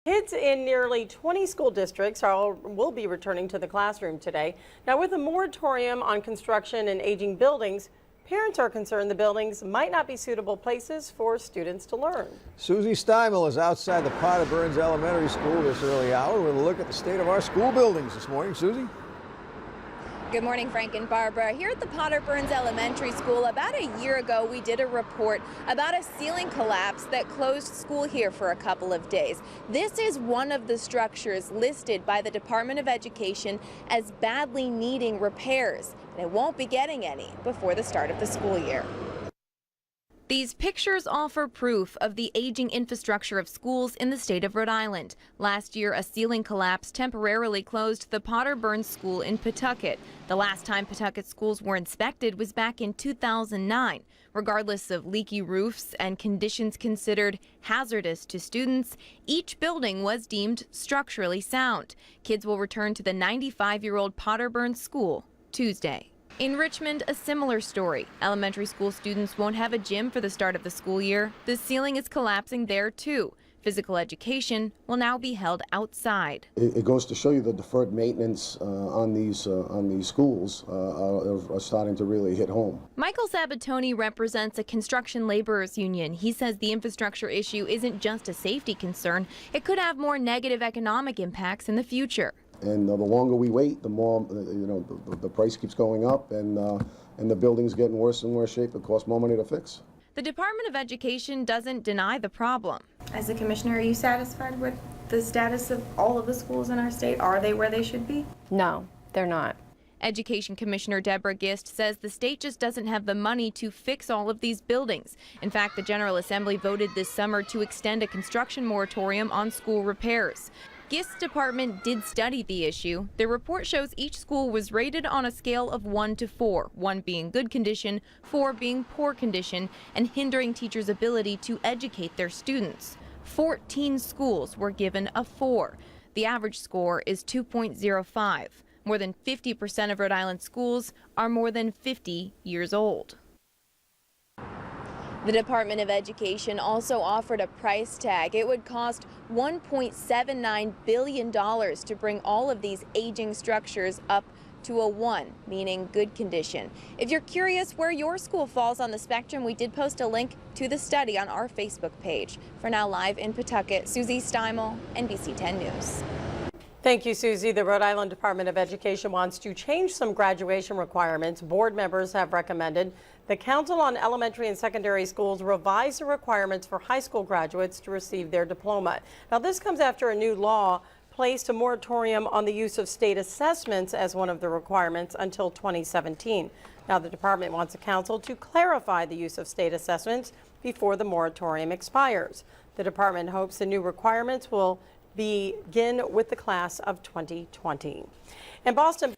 Kids in nearly 20 school districts will be returning to the classroom today. Now, with a moratorium on construction and aging buildings, parents are concerned the buildings might not be suitable places for students to learn. Susie Steimel is outside the Potter Burns Elementary School this early hour with a look at the state of our school buildings this morning. Susie? Good morning, Frank and Barbara. Here at the Potter Burns Elementary School, about a year ago, we did a report about a ceiling collapse that closed school here for a couple of days. This is one of the structures listed by the Department of Education as badly needing repairs, and it won't be getting any before the start of the school year. These pictures offer proof of the aging infrastructure of schools in the state of Rhode Island. Last year, a ceiling collapse temporarily closed the Potter Burns School in Pawtucket. The last time Pawtucket schools were inspected was back in 2009. Regardless of leaky roofs and conditions considered hazardous to students, each building was deemed structurally sound. Kids will return to the 95-year-old Potter Burns School Tuesday. In Richmond, a similar story. Elementary school students won't have a gym for the start of the school year. The ceiling is collapsing there too. Physical education will now be held outside. It goes to show you the deferred maintenance on these schools are starting to really hit home. Michael Sabatoni represents a construction laborers union. He says the infrastructure issue isn't just a safety concern. It could have more negative economic impacts in the future. And the longer we wait, the more, the price keeps going up, and the building's getting worse and worse shape. It costs more money to fix. The Department of Education doesn't deny the problem. As a commissioner, are you satisfied with the status of all of the schools in our state? Are they where they should be? No, they're not. Education Commissioner Deborah Gist says the state just doesn't have the money to fix all of these buildings. In fact, the General Assembly voted this summer to extend a construction moratorium on school repairs. Gist's department did study the issue. The report shows each school was rated on a scale of 1 to 4, 1 being good condition, 4 being poor condition, and hindering teachers' ability to educate their students. 14 schools were given a 4. The average score is 2.05. More than 50% of Rhode Island schools are more than 50 years old. The Department of Education also offered a price tag. It would cost $1.79 billion to bring all of these aging structures up to a 1, meaning good condition. If you're curious where your school falls on the spectrum, we did post a link to the study on our Facebook page. For now, live in Pawtucket, Susie Steimel, NBC 10 News. Thank you, Susie. The Rhode Island Department of Education wants to change some graduation requirements. Board members have recommended the Council on Elementary and Secondary Schools revise the requirements for high school graduates to receive their diploma. Now, this comes after a new law placed a moratorium on the use of state assessments as one of the requirements until 2017. Now, the department wants the council to clarify the use of state assessments before the moratorium expires. The department hopes the new requirements will begin with the class of 2020. In Boston,